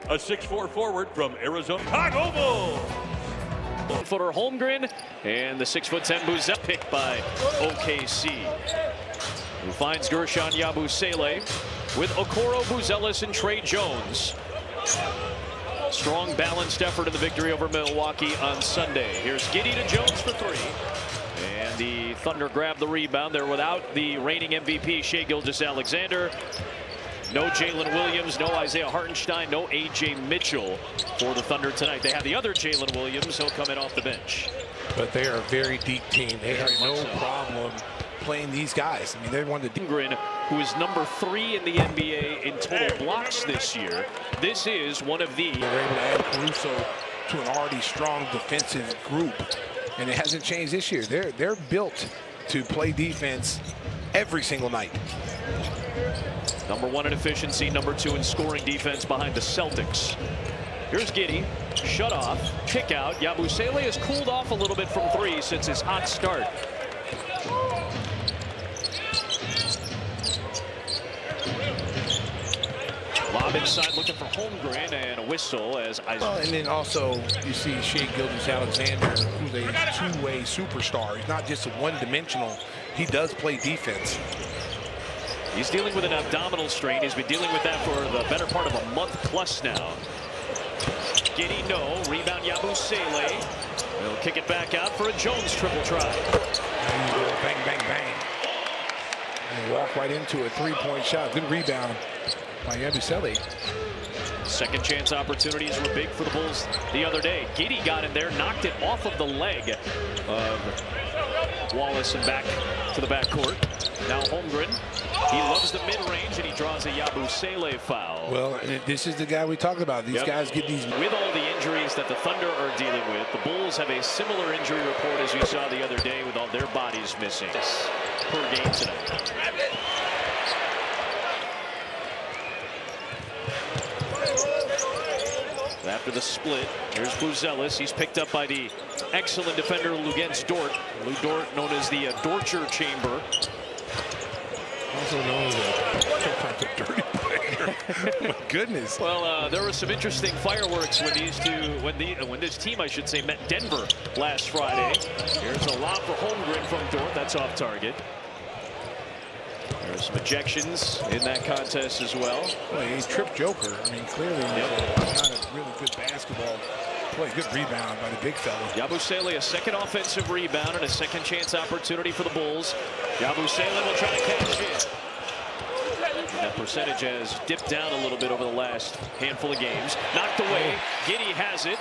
a 6'4" forward from Arizona. Chicago Bulls. Footer Holmgren and the 6'10" Buzzellis picked by OKC. Who finds Guerschon Yabusele with Okoro, Buzzellis, and Tre Jones. Strong, balanced effort in the victory over Milwaukee on Sunday. Here's Giddey to Jones for three. And the Thunder grab the rebound. They're without the reigning MVP, Shai Gilgeous-Alexander. No Jalen Williams, no Isaiah Hartenstein, no A.J. Mitchell for the Thunder tonight. They have the other Jalen Williams. He'll come in off the bench. But they are a very deep team. They have no problem playing these guys. I mean, they're one of the Holmgren, who is number 3 in the NBA in total blocks this year. This is one of the... They're able to add Caruso to an already strong defensive group. And it hasn't changed this year. They're built to play defense every single night. Number 1 in efficiency, number 2 in scoring defense behind the Celtics. Here's Giddey, shut off, kick out. Yabusele has cooled off a little bit from 3 since his hot start. Lob inside looking for Holmgren and a whistle as Isaiah. And then also you see Shai Gilgeous-Alexander, who's a two-way superstar. He's not just a one-dimensional. He does play defense. He's dealing with an abdominal strain. He's been dealing with that for the better part of a month plus now. Giddey, no. Rebound Yabusele. He'll kick it back out for a Jones triple try. Bang, bang, bang. And walk right into a three-point shot. Good rebound by Yabusele. Second chance opportunities were big for the Bulls the other day. Giddey got in there, knocked it off of the leg of Wallace and back to the backcourt. Now Holmgren, he loves the mid-range and he draws a Yabusele foul. Well, this is the guy we talked about. These guys get these. With all the injuries that the Thunder are dealing with, the Bulls have a similar injury report as we saw the other day with all their bodies missing per game tonight. After the split, here's Buzzellis. He's picked up by the excellent defender Luguentz Dort. Lou Dort, known as the Dortcher Chamber. Also known as a dirty player. My goodness. Well, there were some interesting fireworks when when this team, I should say, met Denver last Friday. Here's a lob for Holmgren from Dort. That's off target. There's some ejections in that contest as well. Well, he tripped Joker. I mean, clearly not a really good basketball play. Good rebound by the big fella. Yabusele, a second offensive rebound and a second chance opportunity for the Bulls. Yabusele will try to cash in. And that percentage has dipped down a little bit over the last handful of games. Knocked away. Giddey has it.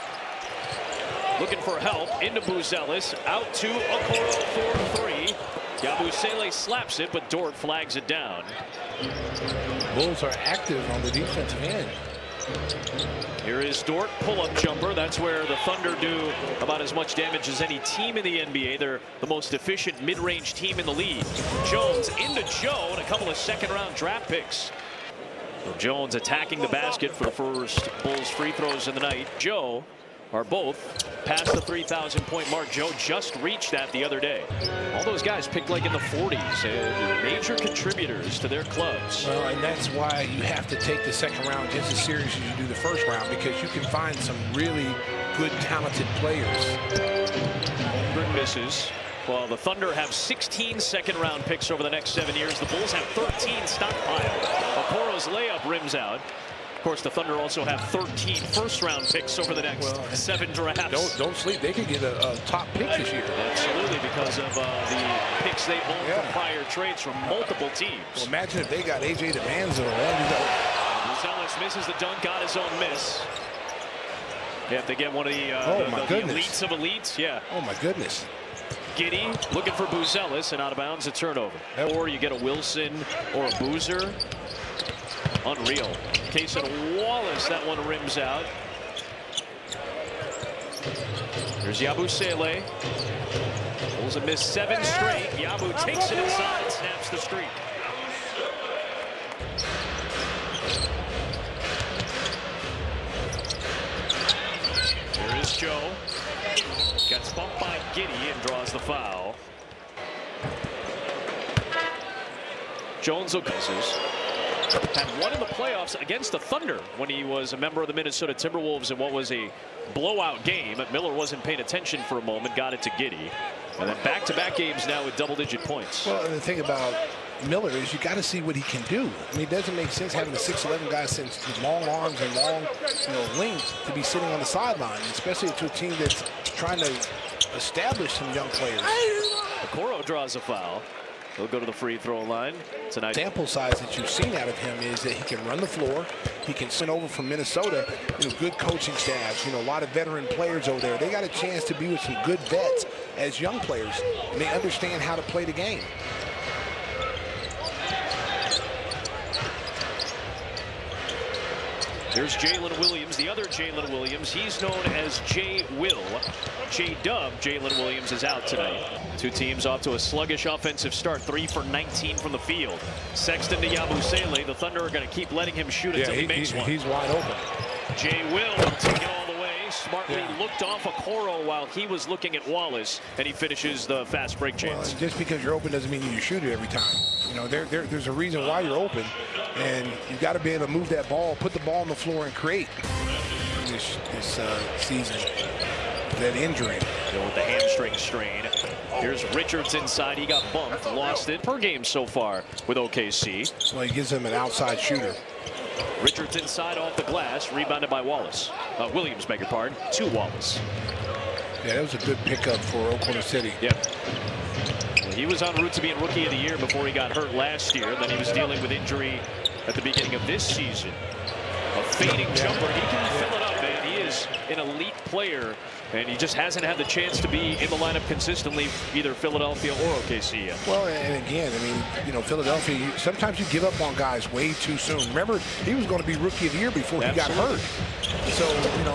Looking for help. Into Buzzellis. Out to Okoro for 3. Yabusele slaps it, but Dort flags it down. Bulls are active on the defensive end. Here is Dort, pull-up jumper. That's where the Thunder do about as much damage as any team in the NBA. They're the most efficient mid-range team in the league. Jones into Joe and a couple of second-round draft picks. Jones attacking the basket for the first Bulls free throws in the night. Joe are both past the 3,000-point mark. Joe just reached that the other day. All those guys picked like in the 40s and major contributors to their clubs. Well, and that's why you have to take the second round just as serious as you do the first round, because you can find some really good, talented players. Holmgren misses. Well, the Thunder have 16 second-round picks over the next 7 years. The Bulls have 13 stockpiled. Okoro's layup rims out. Of course, the Thunder also have 13 first-round picks over the next 7 drafts. Don't sleep. They could get a top pick this year. Absolutely, because of the picks they own from prior trades from multiple teams. Well, imagine if they got A.J. DeManzo. Buzzellis misses the dunk on his own miss. Yeah, if they get one of the elites of elites, yeah. Oh, my goodness. Giddey looking for Buzzellis and out of bounds, a turnover. Or you get a Wilson or a Boozer. Unreal. Case of Wallace, that one rims out. Here's Yabusele. Bulls have missed 7 straight. Yabu takes it inside, snaps the streak. Here is Joe. Gets bumped by Giddey and draws the foul. Jones will misses. Had one in the playoffs against the Thunder when he was a member of the Minnesota Timberwolves in what was a blowout game. Miller wasn't paying attention for a moment, got it to Giddey. And then back-to-back games now with double-digit points. Well, and the thing about Miller is you got to see what he can do. I mean, it doesn't make sense having a 6'11" guy since long arms and long, length to be sitting on the sideline, especially to a team that's trying to establish some young players. Okoro draws a foul. He'll go to the free throw line tonight. Sample size that you've seen out of him is that he can run the floor. He can send over from Minnesota. Good coaching staffs. A lot of veteran players over there. They got a chance to be with some good vets as young players, and they understand how to play the game. There's Jalen Williams, the other Jalen Williams. He's known as J-Will. J-Dub, Jalen Williams is out tonight. Two teams off to a sluggish offensive start. 3 for 19 from the field. Sexton to Yabusele. The Thunder are going to keep letting him shoot until he makes one. He's wide open. J-Will take it all the way. Smartly looked off Okoro while he was looking at Wallace, and he finishes the fast break chance. Well, just because you're open doesn't mean you shoot it every time. There's a reason why you're open, and you've got to be able to move that ball, put the ball on the floor, and create this season. That injury. With the hamstring strain. Here's Richards inside. He got bumped, lost it per game so far with OKC. Well, he gives him an outside shooter. Richards inside off the glass, rebounded by Wallace. Williams, beg your pardon, to Wallace. Yeah, that was a good pickup for Oklahoma City. Yeah. Well, he was en route to being Rookie of the Year before he got hurt last year. Then he was dealing with injury at the beginning of this season. A fading jumper. He can fill it up, man. He is an elite player, and he just hasn't had the chance to be in the lineup consistently, either Philadelphia or OKC yet. Well, and again, Philadelphia, sometimes you give up on guys way too soon. Remember, he was going to be Rookie of the Year before he got hurt. So,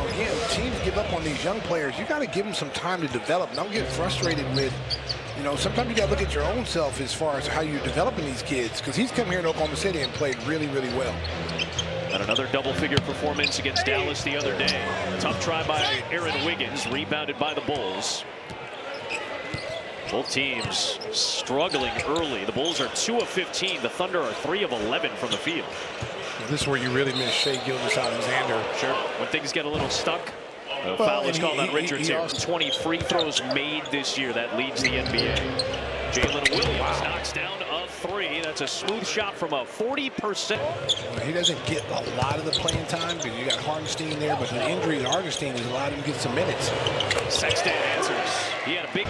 again, teams give up on these young players. You got to give them some time to develop. Don't get frustrated with, sometimes you got to look at your own self as far as how you're developing these kids, because he's come here in Oklahoma City and played really, really well. And another double-figure performance against Dallas the other day. Tough try by Aaron Wiggins, rebounded by the Bulls. Both teams struggling early. The Bulls are 2 of 15. The Thunder are 3 of 11 from the field. This is where you really miss Shai Gilgeous-Alexander. Sure. When things get a little stuck, a foul is called on Richards here. 20 free throws made this year. That leads the NBA. Jalen Williams knocks down a 3. That's a smooth shot from a 40%. Well, he doesn't get a lot of the playing time because you got Hartenstein there, but the injury to Hartenstein has allowed him to get some minutes. Sexton answers. He had a big...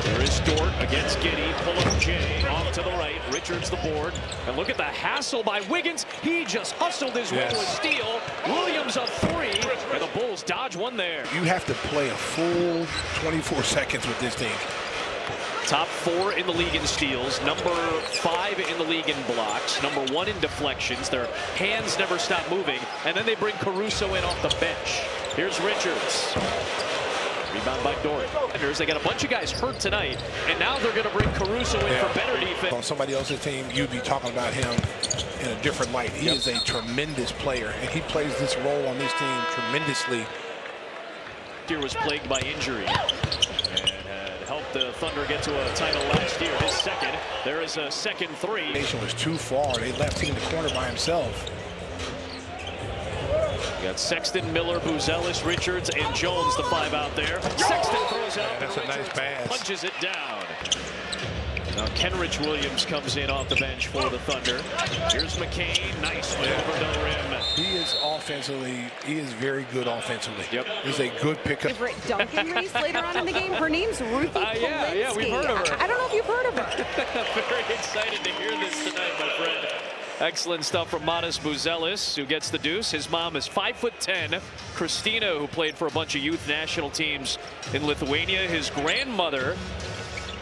There is Dort against Giddey. Pull-up Jay off to the right. Richards the board. And look at the hassle by Wiggins. He just hustled his way to a steal. Williams a 3. And the Bulls dodge one there. You have to play a full 24 seconds with this team. Top 4 in the league in steals. Number 5 in the league in blocks. Number 1 in deflections. Their hands never stop moving. And then they bring Caruso in off the bench. Here's Richards. Rebound by Dort. They got a bunch of guys hurt tonight, and now they're going to bring Caruso in for better defense. On somebody else's team, you'd be talking about him in a different light. He is a tremendous player, and he plays this role on this team tremendously. Year was plagued by injury and had helped the Thunder get to a title last year. His second. There is a second 3. Nation was too far. They left him in the corner by himself. You got Sexton, Miller, Buzelis, Richards, and Jones, the 5 out there. Sexton throws out. That's a nice pass. Punches it down. Now Kenrich Williams comes in off the bench for the Thunder. Here's McCain. Nice one over the rim. He is very good offensively. Yep. He's a good pickup. Favorite dunking race later on in the game. Her name's Ruthie Polinsky. Yeah, we've heard of her. I don't know if you've heard of her. Very excited to hear this tonight, my friend. Excellent stuff from Matas Buzelis, who gets the deuce. His mom is 5'10". Christina, who played for a bunch of youth national teams in Lithuania. His grandmother,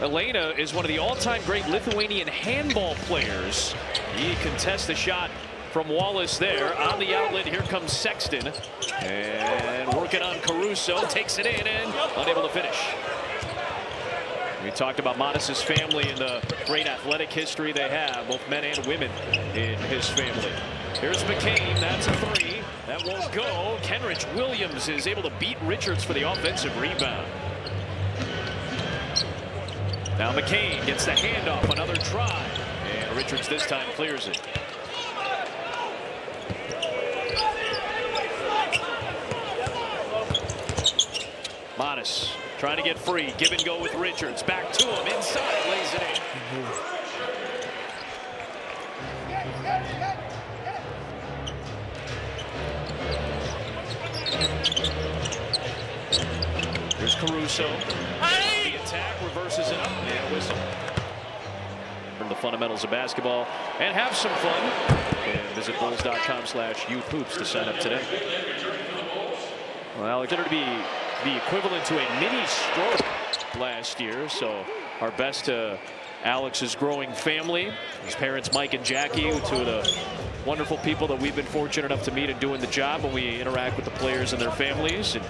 Elena, is one of the all-time great Lithuanian handball players. He contests the shot from Wallace there. On the outlet, here comes Sexton. And working on Caruso, takes it in and unable to finish. We talked about Matas' family and the great athletic history they have, both men and women in his family. Here's McCain, that's a 3. That won't go. Kenrich Williams is able to beat Richards for the offensive rebound. Now McCain gets the handoff, another try. And Richards this time clears it. Modis trying to get free. Give and go with Richards. Back to him. Inside. Lays it in. Here's Caruso. The attack reverses it up. And whistle. From the fundamentals of basketball and have some fun. And visit bulls.com/youthhoops to sign up today. Well, it's going to be the equivalent to a mini stroke last year. So our best to Alex's growing family. His parents, Mike and Jackie, two of the wonderful people that we've been fortunate enough to meet and doing the job when we interact with the players and their families. And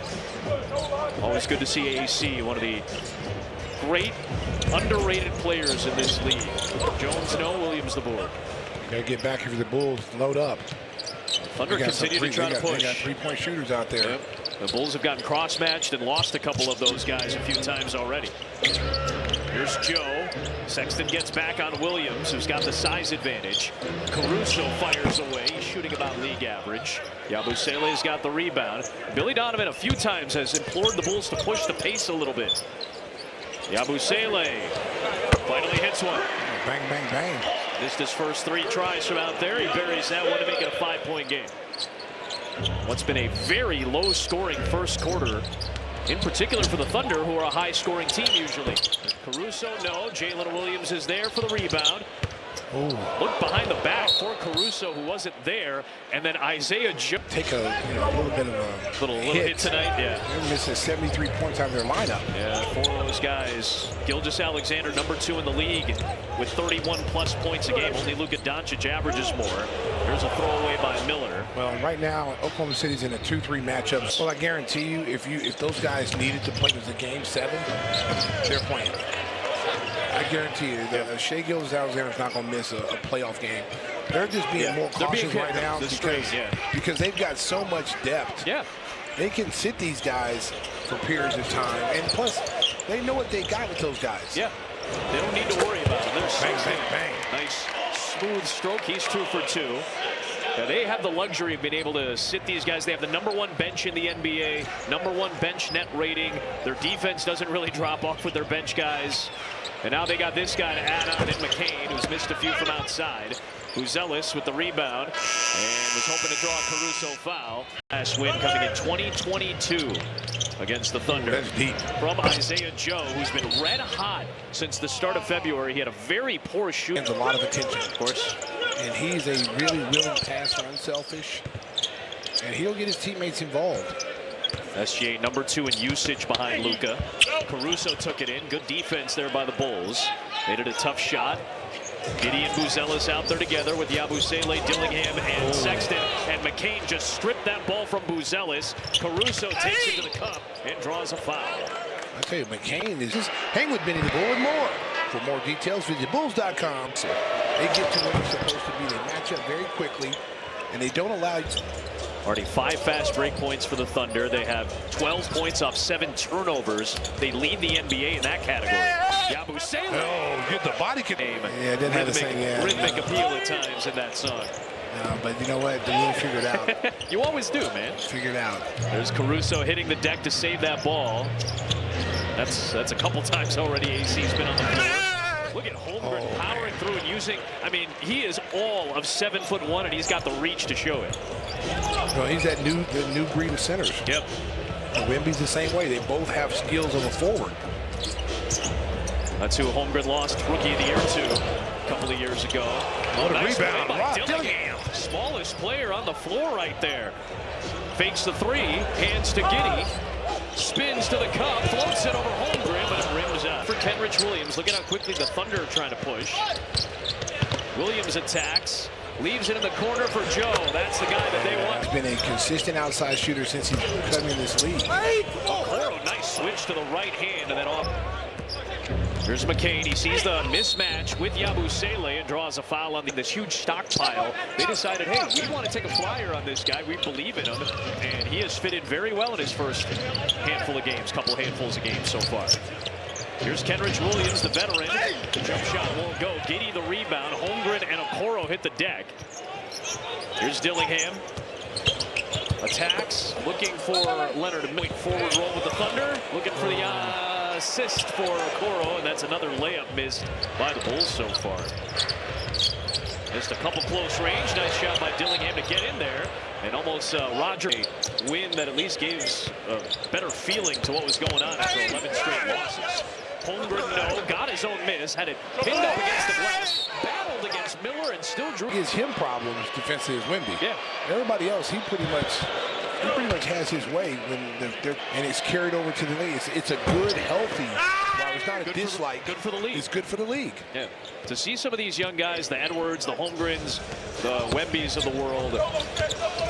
always good to see AC, one of the great underrated players in this league. Jones no, Williams the board. Gotta get back here for the Bulls. Load up. Thunder continue to try to push. They got three-point shooters out there. Yep. The Bulls have gotten cross-matched and lost a couple of those guys a few times already. Here's Joe. Sexton gets back on Williams, who's got the size advantage. Caruso fires away. He's shooting about league average. Yabusele's got the rebound. Billy Donovan a few times has implored the Bulls to push the pace a little bit. Yabusele finally hits one. Bang, bang, bang. Missed his first 3 tries from out there. He buries that one to make it a 5-point game. What's been a very low-scoring first quarter, in particular for the Thunder, who are a high-scoring team usually. Caruso, no. Jalen Williams is there for the rebound. Ooh. Look behind the back for Caruso, who wasn't there, and then Isaiah Joe. Take a little bit of a little hit tonight. Yeah, they're missing 73 points out of their lineup. Yeah, 4 of those guys. Gilgeous-Alexander, #2 in the league, with 31+ points a game. Only Luka Doncic averages more. There's a throwaway by Miller. Well, right now Oklahoma City's in a 2-3 matchup. Well, I guarantee you, if those guys needed to play, it was a game 7, they're playing. I guarantee you that Shai Gilgeous-Alexander is not going to miss a playoff game. They're just being more cautious right now because they've got so much depth. Yeah. They can sit these guys for periods of time. And plus, they know what they got with those guys. Yeah. They don't need to worry about it. They're bang, bang, bang. Nice smooth stroke. He's 2 for 2. Now, they have the luxury of being able to sit these guys. They have the #1 bench in the NBA, #1 bench net rating. Their defense doesn't really drop off with their bench guys. And now they got this guy to add on in McCain, who's missed a few from outside. Buzelis with the rebound and was hoping to draw a Caruso foul. Last win coming in 2022 against the Thunder. That's deep. From Isaiah Joe, who's been red hot since the start of February. He had a very poor shoot. Gets a lot of attention. Of course. And he's a really willing passer, unselfish. And he'll get his teammates involved. SGA #2 in usage behind Luka. Caruso took it in. Good defense there by the Bulls. Made it a tough shot. Giddey and Buzelis out there together with Yabusele, Dillingham, and Sexton. And McCain just stripped that ball from Buzelis. Caruso takes it to the cup and draws a foul. I tell you, McCain is just hang with Benny the Bull and more. For more details, visit bulls.com. They get to where they're supposed to be. They match up very quickly, and they don't allow. Already 5 fast break points for the Thunder. They have 12 points off 7 turnovers. They lead the NBA in that category. Yabusele. Oh, get the body kick. Yeah, it didn't have the same rhythmic appeal at times in that song. But you know what? They will figure it out. You always do, man. Figure it out. There's Caruso hitting the deck to save that ball. That's a couple times already AC's been on the floor. Look at Holmgren powering through and using. I mean, he is all of 7'1", and he's got the reach to show it. Well, he's that new breed of centers. Yep. And Wemby's the same way. They both have skills of a forward. That's who Holmgren lost Rookie of the Year to a couple of years ago. What a nice rebound by Dillingham. Smallest player on the floor right there. Fakes the 3, hands to Giddey. Spins to the cup, floats it over Holmgren, but it rims out. For Kenrich Williams, look at how quickly the Thunder are trying to push. Williams attacks, leaves it in the corner for Joe. That's the guy that they want. He's been a consistent outside shooter since he's come in this league. Okoro, nice switch to the right hand, and then off. Here's McCain. He sees the mismatch with Yabusele and draws a foul on this huge stockpile. They decided, hey, we want to take a flyer on this guy. We believe in him, and he has fitted very well in his first handful of games, couple handfuls of games so far. Here's Kenrich Williams, the veteran. The jump shot won't go. Giddey the rebound. Holmgren and Okoro hit the deck. Here's Dillingham. Attacks. Looking for Leonard to make forward roll with the Thunder. Looking for the assist for Okoro, and that's another layup missed by the Bulls so far. Just a couple close range. Nice shot by Dillingham to get in there. And almost Roger win that at least gives a better feeling to what was going on after 11 straight losses. Holmgren, no, got his own miss, had it pinned up against the glass, battled against Miller, and still drew. Gives him problems defensively is Wemby. Yeah. Everybody else, he pretty much has his way when and it's carried over to the league. It's a good, healthy. While it's not a dislike. Good for the league. It's good for the league. Yeah. To see some of these young guys, the Edwards, the Holmgrens, the Wembys of the world,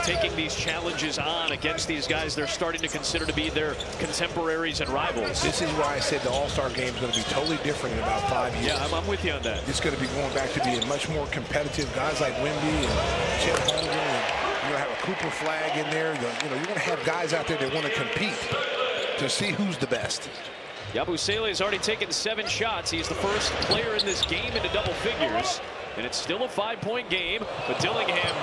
taking these challenges on against these guys they're starting to consider to be their contemporaries and rivals. This is why I said the All-Star game is going to be totally different in about 5 years. Yeah, I'm with you on that. It's going to be going back to being much more competitive. Guys like Wemby and Chet Holmgren, and you're going to have a Cooper Flag in there. You're going to have guys out there that want to compete to see who's the best. Yabusele has already taken 7 shots. He's the first player in this game into double figures. And it's still a 5-point game. But Dillingham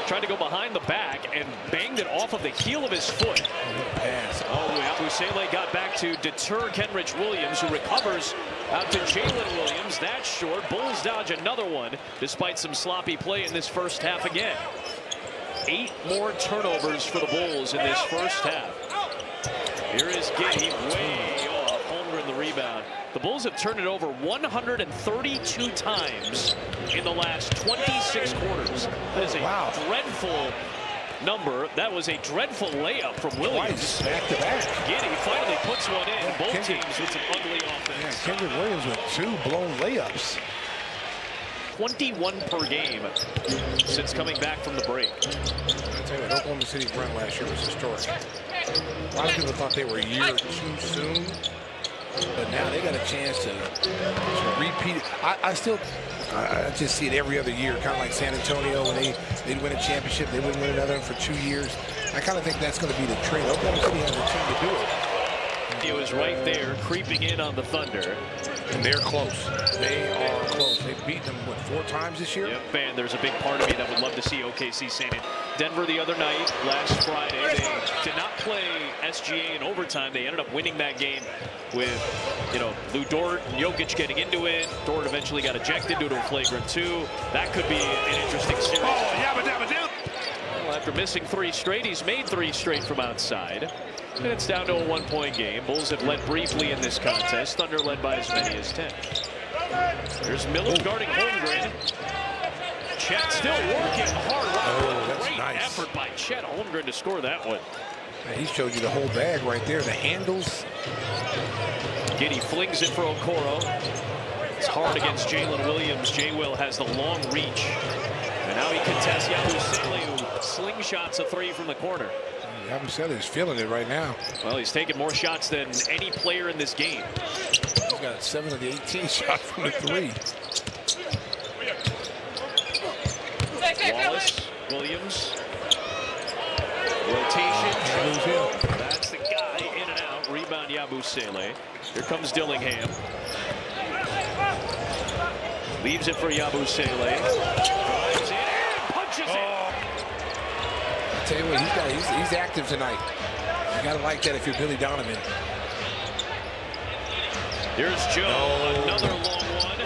tried to go behind the back and banged it off of the heel of his foot. Pass. Oh, Yabusele got back to deter Kenrich Williams, who recovers out to Jalen Williams. That's short. Bulls dodge another one, despite some sloppy play in this first half again. 8 more turnovers for the Bulls in this first half. Here is Giddey, way off. Holmgren the rebound. The Bulls have turned it over 132 times in the last 26 quarters. That is a dreadful number. That was a dreadful layup from Williams. Back to back. Giddey finally puts one in. Both teams with some ugly offense. Yeah, Kendrick Williams with 2 blown layups. 21 per game since coming back from the break. I tell you what, Oklahoma City's run last year was historic. A lot of people thought they were a year too soon, but now they got a chance to repeat it. I just see it every other year, kind of like San Antonio when they'd win a championship, they wouldn't win another for 2 years. I kind of think that's going to be the trend. Oklahoma City has a team to do it. He was right there, creeping in on the Thunder. And they're close. They are close. They've beaten them, what, 4 times this year? Yep, and there's a big part of me that would love to see OKC San Antonio. Denver the other night, last Friday, they did not play SGA in overtime. They ended up winning that game with, Lou Dort and Jokic getting into it. Dort eventually got ejected due to a flagrant 2. That could be an interesting series. Well, after missing 3 straight, he's made 3 straight from outside. And it's down to a 1-point game. Bulls have led briefly in this contest. Thunder led by as many as 10. There's Miller guarding Holmgren. Chet still working hard. Great effort by Chet Holmgren to score that one. Man, he showed you the whole bag right there. The handles. Giddey flings it for Okoro. It's hard against Jalen Williams. J-Will has the long reach. And now he contests Yabusele, who slingshots a 3 from the corner. Yabusele is feeling it right now. Well, he's taken more shots than any player in this game. He's got 7 of the 18 shots from the 3. Wallace, Williams. Rotation. That's the guy in and out. Rebound Yabusele. Here comes Dillingham. Leaves it for Yabusele. Drives in and punches it. I tell you what, he's active tonight. You gotta like that if you're Billy Donovan. Here's Joe, another long one.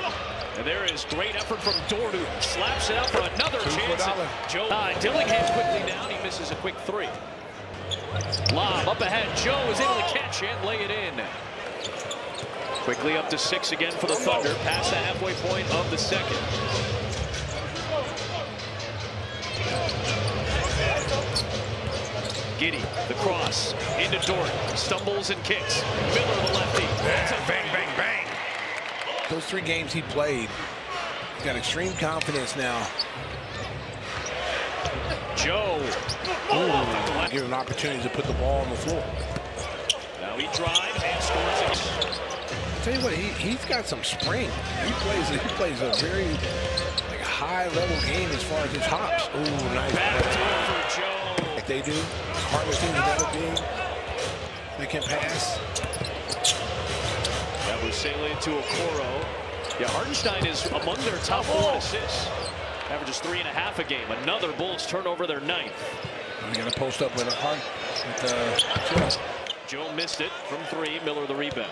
And there is great effort from Dort, who slaps it up for another chance. Joe Dillingham quickly down. He misses a quick 3. Lob up ahead. Joe is able to catch and lay it in. Quickly up to 6 again for the Thunder, past the halfway point of the second. Giddey, the cross, into Dort, stumbles and kicks. Miller, the lefty. That's a bang, bang, bang. Those 3 games he played, he's got extreme confidence now. Joe. Give him an opportunity to put the ball on the floor. Now he drives and scores. I tell you what, he's got some spring. He plays a very high-level game as far as his hops. Ooh, nice. Back for Joe. Like they do. Hardest thing to do. They can pass. Yabusele to Okoro. Yeah, Hartenstein is among their top 4 assists. Averages 3.5 a game. Another Bulls turnover, their 9th. We got to post up with a hard. Joe missed it from 3. Miller the rebound.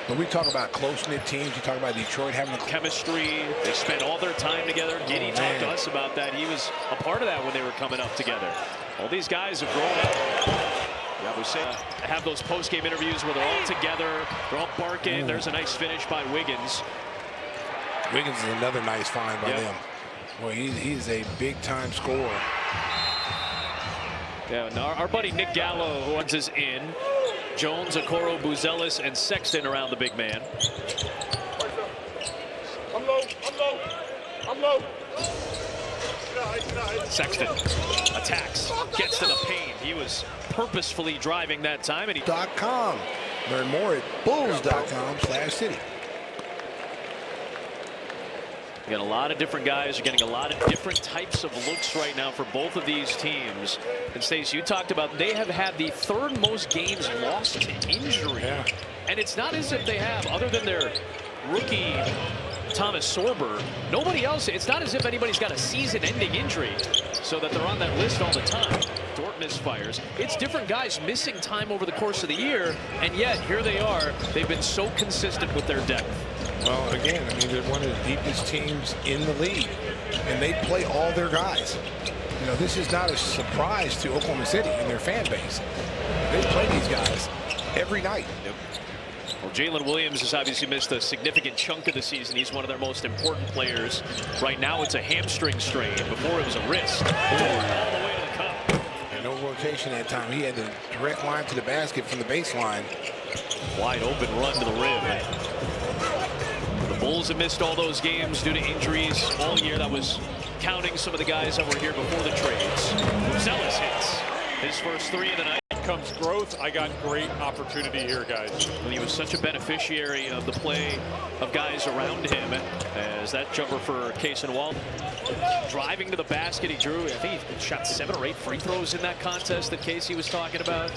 When we talk about close-knit teams, you talk about Detroit having a Chemistry. They spent all their time together. Giddy talked to us about that. He was a part of that when they were coming up together. All these guys have grown up. Yabusele have those post-game interviews where they're all together. They're all barking. There's a nice finish by Wiggins. Wiggins is another nice find by them. Boy, he's a big-time scorer. Yeah, and our buddy Nick Gallo, who is in. Jones, Okoro, Buzelis, and Sexton around the big man. I'm low. I'm low. Sexton attacks, gets to the paint. He was purposefully driving that time, and he. .com. Learn more at bulls.com/city. You got a lot of different guys. You're getting a lot of different types of looks right now for both of these teams. And Stacey, you talked about they have had the 3rd most games lost to injury. Yeah. And it's not as if they have, other than their rookie Thomas Sorber, nobody else. It's not as if anybody's got a season-ending injury so that they're on that list all the time. Dort misfires. It's different guys missing time over the course of the year, and yet here they are. They've been so consistent with their depth. Well, again, I mean, they're one of the deepest teams in the league, and they play all their guys. You know, this is not a surprise to Oklahoma City and their fan base. They play these guys every night. Yep. Well, Jalen Williams has obviously missed a significant chunk of the season. He's one of their most important players. Right now, it's a hamstring strain. Before, it was a wrist. Dort all the way to the cup. And no rotation that time. He had the direct line to the basket from the baseline. Wide open run to the rim. The Bulls have missed all those games due to injuries all year. That was counting some of the guys that were here before the trades. Buzelis hits his first 3 of the night. Comes growth. I got great opportunity here, guys. He was such a beneficiary of the play of guys around him, as that jumper for Cason Wall. Driving to the basket, he drew, I think he shot 7 or 8 free throws in that contest that Casey was talking about.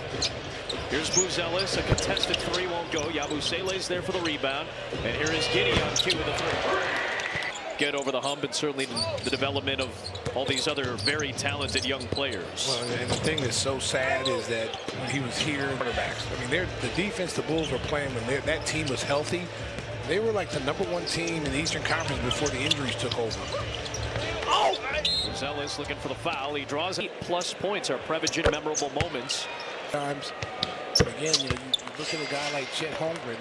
Here's Buzelis, a contested 3 won't go. Yabusele's there for the rebound, and here is Giddy on cue with the 3. Get over the hump, and certainly the development of all these other very talented young players. Well, and the thing that's so sad is that when he was here, quarterbacks. I mean, the defense the Bulls were playing when that team was healthy. They were like the #1 team in the Eastern Conference before the injuries took over. Oh! Buzelis looking for the foul. He draws 8+ points. Are Prevagen memorable moments. Times, but again, you look at a guy like Chet Holmgren,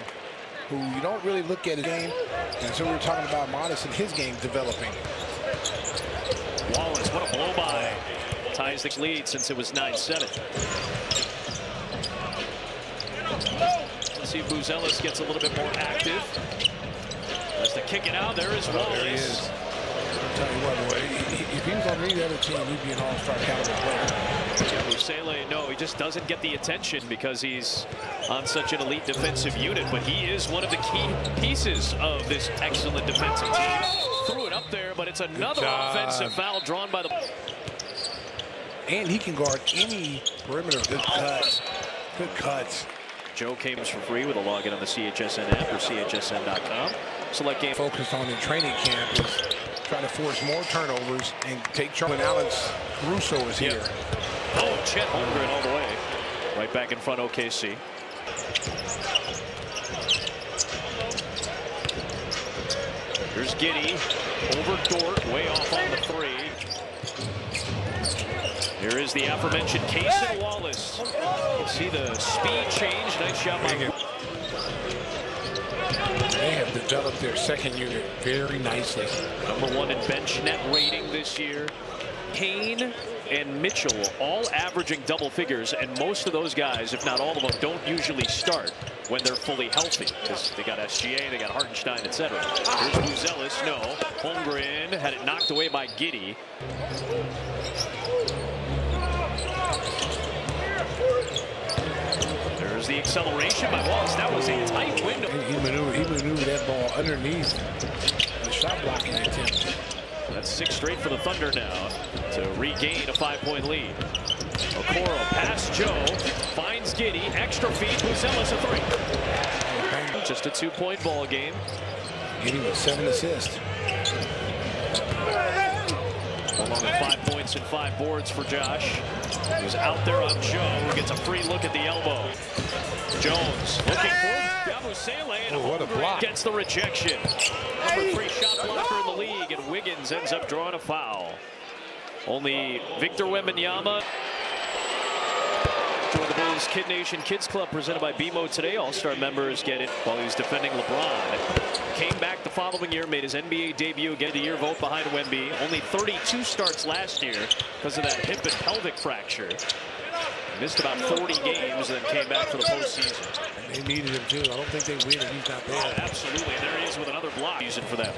who you don't really look at his game, and so we're talking about Modest and his game developing. Wallace, what a blow by. Ties the lead since it was 9-7. Let's see if Buzelis gets a little bit more active. As they kick it out, there is Wallace. There he is. I'll tell you what, boy, if he was on any other team, he'd be an all-star caliber player. Yabusele, no, he just doesn't get the attention because he's on such an elite defensive unit, but he is one of the key pieces of this excellent defensive team. Threw it up there, but it's another offensive foul drawn by the... And he can guard any perimeter. Good cuts. Good cuts. Joe came for free with a login on the CHSN app or CHSN.com. Select game. Focused on in training camp is trying to force more turnovers and take Charlie. Alex Caruso is here. Oh, Chet Holmgren all the way. Right back in front, OKC. Here's Giddy. Over Dort, way off on the 3. Here is the aforementioned Cason Wallace. You can see the speed change. Nice shot by him. They have developed their second unit very nicely. #1 in bench net rating this year. Kane and Mitchell all averaging double figures, and most of those guys, if not all of them, don't usually start when they're fully healthy, because they got SGA, they got Hartenstein, etc. Here's Buzelis. No. Holmgren had it knocked away by Giddy. There's the acceleration by Wallace. That was a tight window. He maneuvered that ball underneath the shot blocking attempt. That's 6 straight for the Thunder now to regain a 5-point lead. Okoro past Joe, finds Giddy, extra feed, Buzelis a three. Just a 2-point ball game. Giddy with 7 assists. Along with 5 points and 5 boards for Josh. He was out there on Joe, who gets a free look at the elbow. Jones looking for Yabusele, and what a block. gets the rejection. Number 3 shot blocker in the league, and Wiggins ends up drawing a foul. Only Victor Wembanyama. Join the Bulls Kid Nation Kids Club presented by BMO today. All-Star members get it while he was defending LeBron. Came back the following year, made his NBA debut, again the year vote behind Wemby. Only 32 starts last year because of that hip and pelvic fracture. Missed about 40 games and then came back for the postseason. They needed him too. I don't think they win if he's not there. Oh, absolutely. And there he is with another block using for them.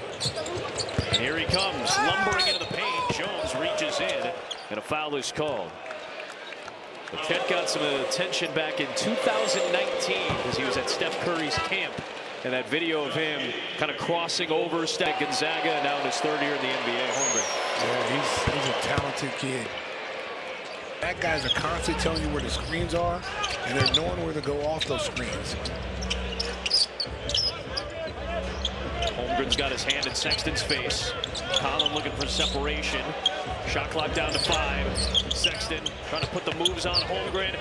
And here he comes, lumbering into the paint. Jones reaches in, and a foul is called. Paquette got some attention back in 2019 because he was at Steph Curry's camp. And that video of him kind of crossing over Steph Gonzaga, and now in his 3rd year in the NBA. Holmgren. Yeah, he's a talented kid. That guys are constantly telling you where the screens are, and they're knowing where to go off those screens. Holmgren's got his hand in Sexton's face. Collin looking for separation. Shot clock down to 5. Sexton trying to put the moves on Holmgren.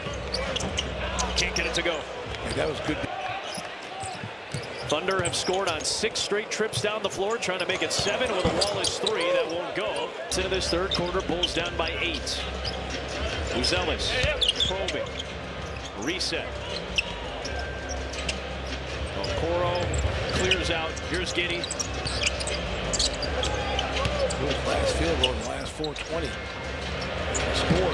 Can't get it to go. And that was good. Thunder have scored on 6 straight trips down the floor, trying to make it 7 with a Wallace 3. That won't go. Into this 3rd quarter, Bulls down by 8. Buzelis probing. Reset. Okoro clears out. Here's Giddy. Last field goal in the last 4:20. Score.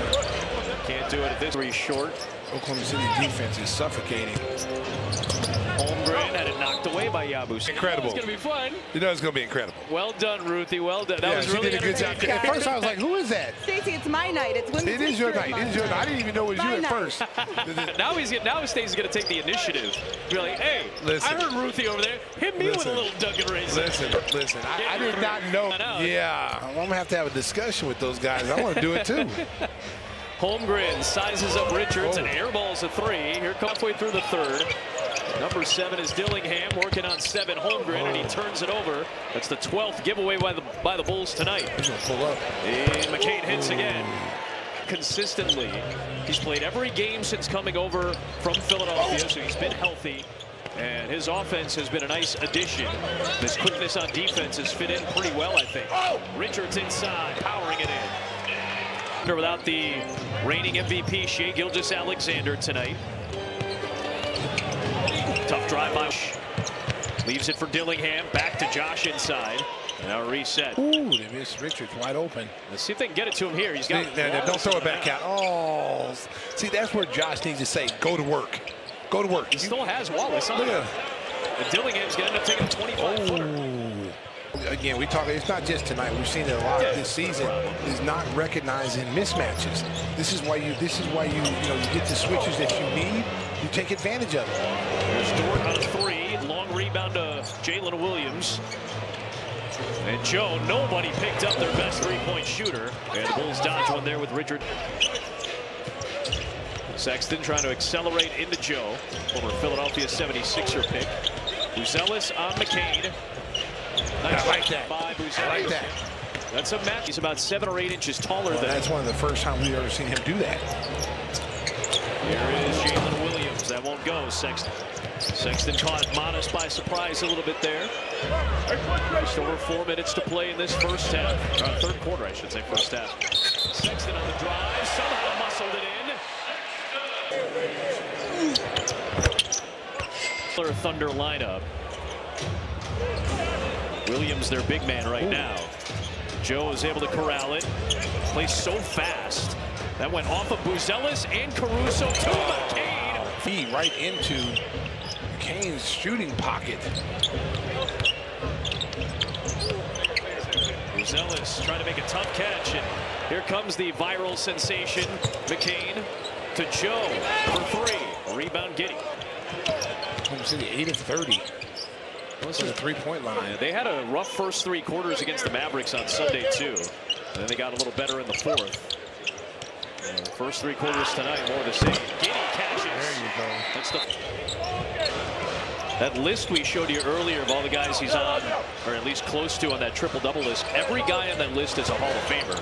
Can't do it at this. 3 short. Oklahoma City defense is suffocating. Holmgren had it knocked away by Yabusele. Incredible. It's going to be fun. You know it's going to be incredible. Well done, Ruthie. Well done. That was she really did a good job. entertaining. At first I was like, who is that? Stacey, it's my night. It's women's It is your history night. It is month. your night. I didn't even know it was you My at night. first. Now Stacey's going to take the initiative. Be like, hey, Listen. I heard Ruthie over there. Hit me with a Listen. little Dunkin' Raisin. Listen. I did not know. Yeah. I'm going to have to have a discussion with those guys. I want to do it too. Holmgren sizes up Richards and airballs a 3. Here halfway through the 3rd. Number 7 is Dillingham working on 7 Holmgren, and he turns it over. That's the 12th giveaway by the Bulls tonight. He's going to pull up. And McCain hits again. Consistently, he's played every game since coming over from Philadelphia, so he's been healthy. And his offense has been a nice addition. His quickness on defense has fit in pretty well, I think. Richards inside, powering it in. Without the reigning MVP, Shai Gilgeous-Alexander tonight. Tough drive by. Leaves it for Dillingham. Back to Josh inside. Now reset. Ooh, they missed Richards wide open. Let's see if they can get it to him here. He's got. Don't throw it back out. Oh, see, that's where Josh needs to say, go to work. Go to work. He still has Wallace on Look him. at And Dillingham's going to end up taking a 25-footer. Again, we talk. It's not just tonight. We've seen it a lot this season. Is not recognizing mismatches. This is why you get the switches that you need. You take advantage of it. There's Dort on a 3. Long rebound to Jalen Williams. And Joe, nobody picked up their best 3-point shooter. And the Bulls dodge one there with Richard. Sexton trying to accelerate into Joe. Former Philadelphia 76er pick. Buzelis on McCain. Nice I like that. by Buzelis. I like that. That's a match. He's about 7 or 8 inches taller than. That's one of the first times we've ever seen him do that. Here is Jalen Williams. That won't go. Sexton caught Modest by surprise a little bit there. Just over 4 minutes to play in this first half. 3rd quarter, I should say, first half. Sexton on the drive. Somehow muscled it in. Thunder lineup. Williams, their big man right now. Joe is able to corral it. Plays so fast. That went off of Buzelis and Caruso to McCain. Feed right into McCain's shooting pocket. Buzelis trying to make a tough catch. And here comes the viral sensation. McCain to Joe for 3. A rebound Giddy. Oklahoma City 8 of 30. This is a 3-point line. Yeah, they had a rough first 3 quarters against the Mavericks on Sunday, too. And then they got a little better in the 4th. First 3 quarters tonight, more the same. Giddey catches. There you go. That's that list we showed you earlier of all the guys he's on, or at least close to on that triple-double list. Every guy on that list is a Hall of Famer.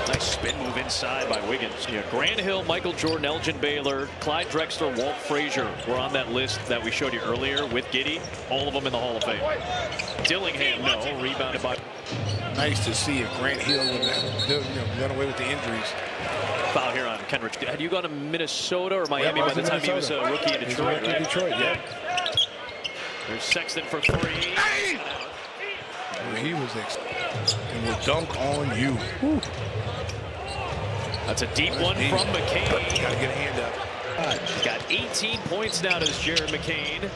Nice spin move inside by Wiggins. Yeah, Grant Hill, Michael Jordan, Elgin Baylor, Clyde Drexler, Walt Frazier were on that list that we showed you earlier with Giddey. All of them in the Hall of Fame. Dillingham, no. Rebounded by... Nice to see if Grant Hill would have done away with the injuries. Foul here on Kenrich. Had you gone to Minnesota or Miami by the time he was a rookie in Detroit? Rookie in Detroit, yeah. There's Sexton for 3. He was and will dunk on you. Whew. That's a deep one from McCain. Got to get a hand up. He's got 18 points now, does Jared McCain.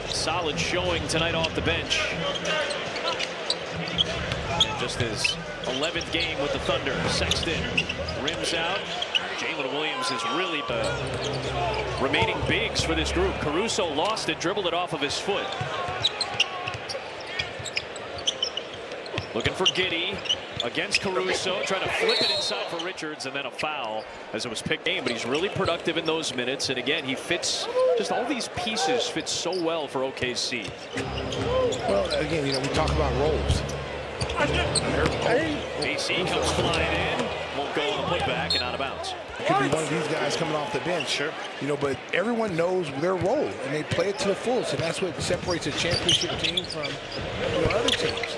Solid showing tonight off the bench. And just his 11th game with the Thunder. Sexton rims out. Jalen Williams is really the remaining bigs for this group. Caruso lost it, dribbled it off of his foot. Looking for Giddey against Caruso, trying to flip it inside for Richards, and then a foul as it was picked in. But he's really productive in those minutes, and again, he fits, just all these pieces fit so well for OKC. Well, again, we talk about roles. AC comes flying in, won't go on the putback and out of bounds. It could be one of these guys coming off the bench. Sure. But everyone knows their role, and they play it to the fullest, and that's what separates a championship team from other teams.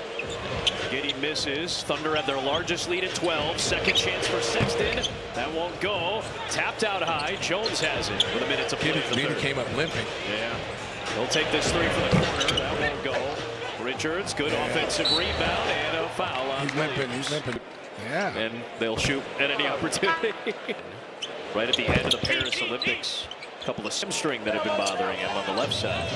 Giddey misses. Thunder at their largest lead at 12. Second chance for Sexton. That won't go. Tapped out high. Jones has it with a minute to play. Giddey came up limping. Yeah. He'll take this 3 for the corner. That won't go. Richards, good offensive rebound and a foul on Williams. He's limping. Yeah. And they'll shoot at any opportunity. Right at the end of the Paris Olympics. A couple of hamstring that have been bothering him on the left side.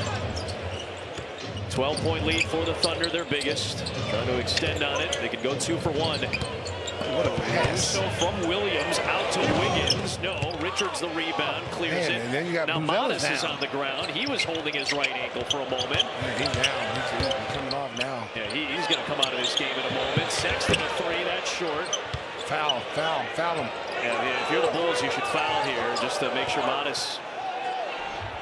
12-point lead for the Thunder, their biggest. Trying to extend on it. They could go 2 for 1. What a pass. So from Williams out to Wiggins. No, Richards the rebound, clears it. And then you got now Buzelis Modis is on the ground. He was holding his right ankle for a moment. Yeah, he's down. He's coming off now. Yeah, he's going to come out of this game in a moment. Sexton a 3, that's short. Foul him. Yeah, if you're the Bulls, you should foul here just to make sure Modis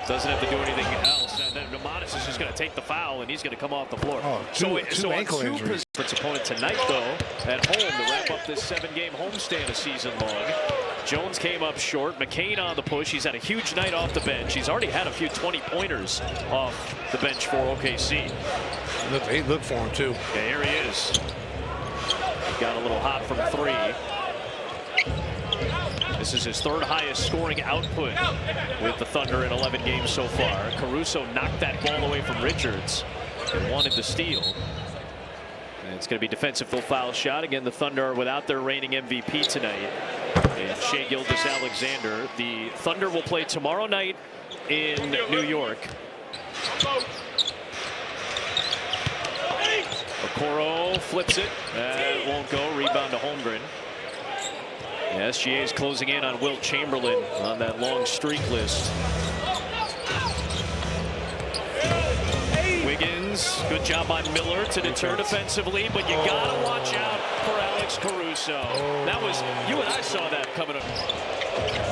doesn't have to do anything else. And then Modis is just going to take the foul, and he's going to come off the floor. Two ankle injuries. Its opponent tonight, though, at home to wrap up this 7-game homestand a season long. Jones came up short. McCain on the push. He's had a huge night off the bench. He's already had a few 20-pointers off the bench for OKC. Look for him, too. Yeah, here he is. He got a little hot from 3. This is his 3rd highest scoring output with the Thunder in 11 games so far. Caruso knocked that ball away from Richards and wanted to steal. And it's going to be defensive full foul shot. Again, the Thunder are without their reigning MVP tonight. And Shai Gilgeous-Alexander. The Thunder will play tomorrow night in New York. Okoro flips it. That won't go. Rebound to Holmgren. The SGA is closing in on Wilt Chamberlain on that long streak list. Wiggins, good job by Miller to deter defensively, but you gotta watch out for Alex Caruso. That was, you and I saw that coming up.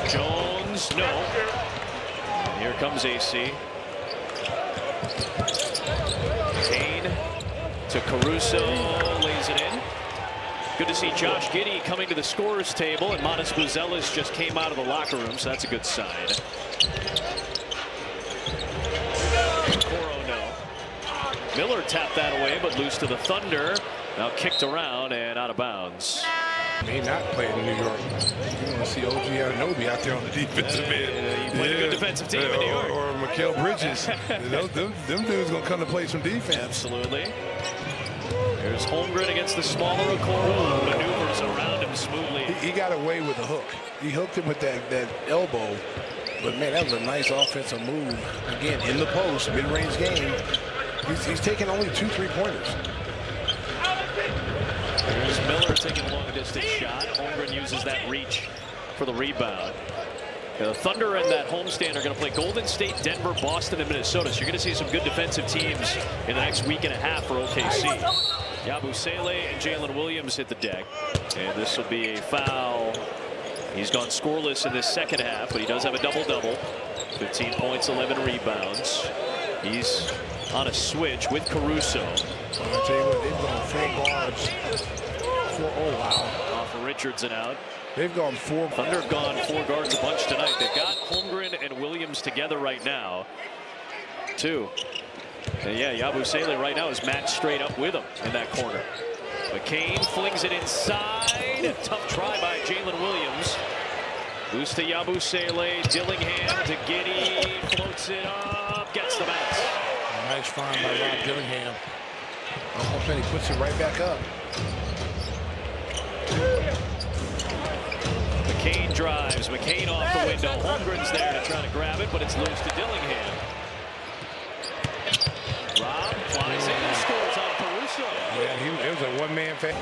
Jones, no. And here comes AC. Kane to Caruso, lays it in. Good to see Josh Giddey coming to the scorer's table, and Modis Buzelis just came out of the locker room, so that's a good sign. Okoro, no. Miller tapped that away, but loose to the Thunder. Now kicked around and out of bounds. May not play in New York. You want to see OG Anunoby out there on the defensive end. You played a good defensive team in New York. Or Mikal Bridges. them dudes going to come to play some defense. Absolutely. Here's Holmgren against the smaller Okoro. Maneuvers around him smoothly. He got away with a hook. He hooked him with that elbow. But, man, that was a nice offensive move. Again, in the post, mid-range game. He's taking only 2 3-pointers. Here's Miller taking a long-distance shot. Holmgren uses that reach for the rebound. The Thunder and that homestand are going to play Golden State, Denver, Boston, and Minnesota. So you're going to see some good defensive teams in the next week and a half for OKC. Yabusele and Jalen Williams hit the deck. And this will be a foul. He's gone scoreless in this second half, but he does have a double-double. 15 points, 11 rebounds. He's on a switch with Caruso. I'll tell you what, they've gone 4 guards. Oh, wow. Off of Richardson out. They've gone 4. Thunder have gone 4 guards a bunch tonight. They've got Holmgren and Williams together right now. 2. And yeah, Yabusele right now is matched straight up with him in that corner. McCain flings it inside. A tough try by Jalen Williams. Loose to Yabusele. Dillingham to Giddey. Floats it up. Gets the bounce. Nice find by Rob Dillingham. Almost, and he puts it right back up. McCain drives. McCain off the window. Holmgren's there to try to grab it, but it's loose to Dillingham. Rob flies in and scores on Caruso. Yeah, it was a one-man fan.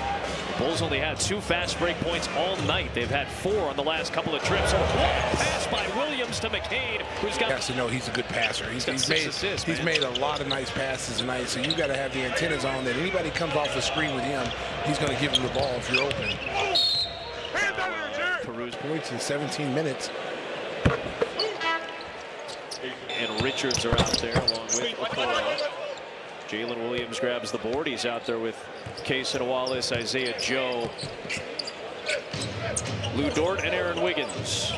The Bulls only had 2 fast break points all night. They've had 4 on the last couple of trips. Pass by Williams to McCain, who's got. Has to know he's a good passer. He's made a lot of nice passes tonight. So you got to have the antennas on that. Anybody comes off the screen with him, he's going to give him the ball if you're open. Caruso Points in 17 minutes. and Richards are out there along with Okoro. Jalen Williams grabs the board. He's out there with Cason Wallace, Isaiah Joe, Lou Dort, and Aaron Wiggins.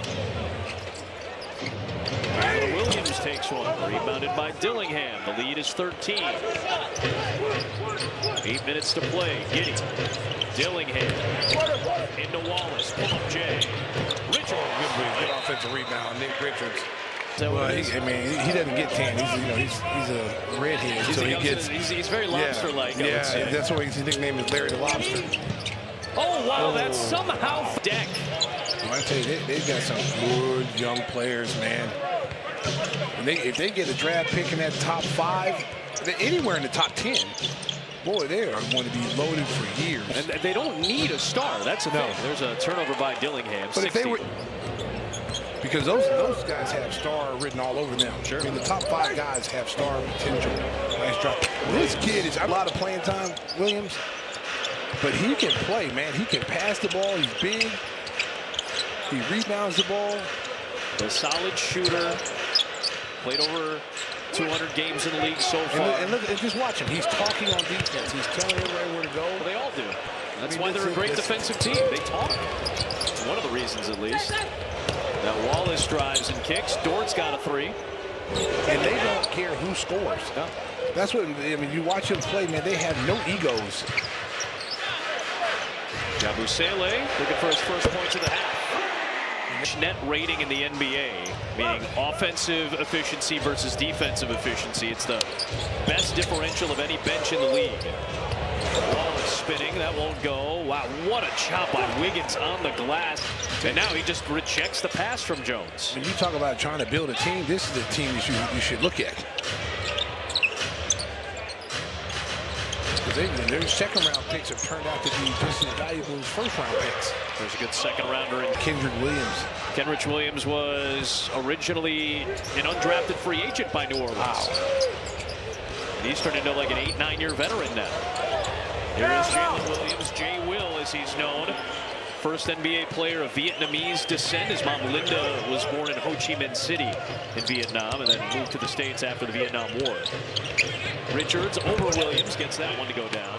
Jalen Williams takes one. Rebounded by Dillingham. The lead is 13. 8 minutes to play. Giddey. Dillingham. Into Wallace. Pull up Jay. Richards. Good offensive rebound. Nick Richards. So Well, he doesn't get tan. He's a redhead, so he gets. He's very lobster-like. Yeah, that's why his nickname is Larry the Lobster. Oh wow, that's somehow deck. Well, I tell you, they've got some good young players, man. And if they get a draft pick in that top 5, anywhere in the top 10, boy, they are going to be loaded for years. And they don't need a star. That's the thing. There's a turnover by Dillingham. But if they were, because those guys have star written all over them. Sure. I mean, the top 5 guys have star potential. Nice drop. This kid is a lot of playing time, Williams, but he can play, man. He can pass the ball. He's big. He rebounds the ball. A solid shooter. Played over 200 games in the league so far. And look, just watch him. He's talking on defense. He's telling everybody where to go. Well, they all do. That's why they're a great defensive team. They talk. It's one of the reasons, at least. Now Wallace drives and kicks. Dort's got a 3. And they don't care who scores. No. That's what, I mean, you watch them play, man, they have no egos. Yabusele looking for his first points of the half. Net rating in the NBA, meaning offensive efficiency versus defensive efficiency. It's the best differential of any bench in the league. Wallace spinning, that won't go. Wow, what a chop by Wiggins on the glass. And now he just rejects the pass from Jones. When you talk about trying to build a team, this is the team you should look at. Their second-round picks have turned out to be just as valuable as first-round picks. There's a good second-rounder in Kendrick Williams. Kenrich Williams was originally an undrafted free agent by New Orleans. Wow. He's turned into like an 8-9-year veteran now. Here is Jalen Williams, Jay Will as he's known. First NBA player of Vietnamese descent. His mom Linda was born in Ho Chi Minh City in Vietnam and then moved to the States after the Vietnam War. Richards over Williams, gets that one to go down.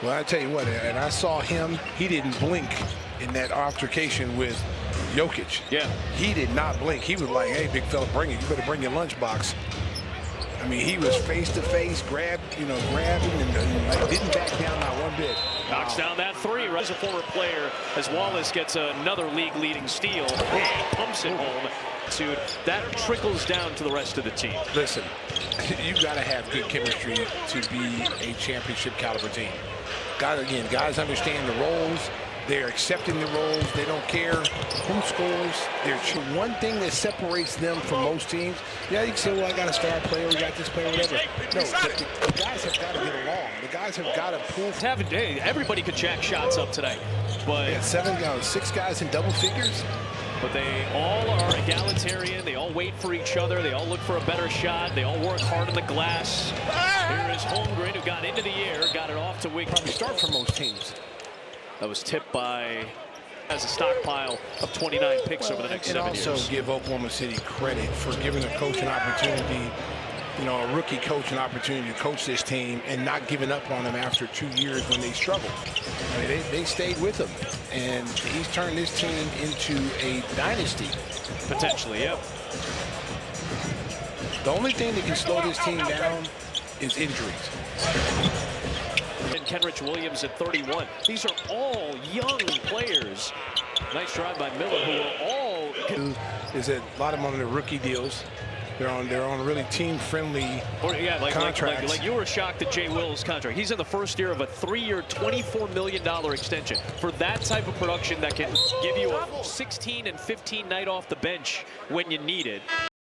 Well, I tell you what, and I saw him, he didn't blink in that altercation with Jokic. Yeah. He did not blink. He was like, hey, big fella, bring it. You better bring your lunchbox. I mean, he was face-to-face, grabbing, and like, didn't back down not one bit. Knocks down that 3. As a former player, as Wallace gets another league-leading steal and pumps it home. That trickles down to the rest of the team. Listen, you got to have good chemistry to be a championship caliber team. Guys understand the roles. They're accepting the roles. They don't care who scores. One thing that separates them from most teams, yeah, you can say, well, I got a star player, we got this player, whatever. No, the guys have got to get along. The guys have got to pull. Everybody could jack shots up tonight. But 6 guys in double figures. But they all are egalitarian. They all wait for each other. They all look for a better shot. They all work hard on the glass. Here is Holmgren, who got into the air, got it off to Wiggins. Probably start for most teams. That was tipped by as a stockpile of 29 picks over the next 7 years. And also give Oklahoma City credit for giving a coach an opportunity, a rookie coach an opportunity to coach this team and not giving up on them after 2 years when they struggled. I mean, they stayed with him, and he's turned this team into a dynasty. Potentially, yeah. The only thing that can slow this team down is injuries. And Kenrich Williams at 31. These are all young players. Nice drive by Miller, who are all. Is that a lot of them on the rookie deals. They're on really team-friendly contracts. Like you were shocked at Jay Will's contract. He's in the first year of a 3-year, $24 million extension. For that type of production that can give you a 16 and 15 night off the bench when you need it.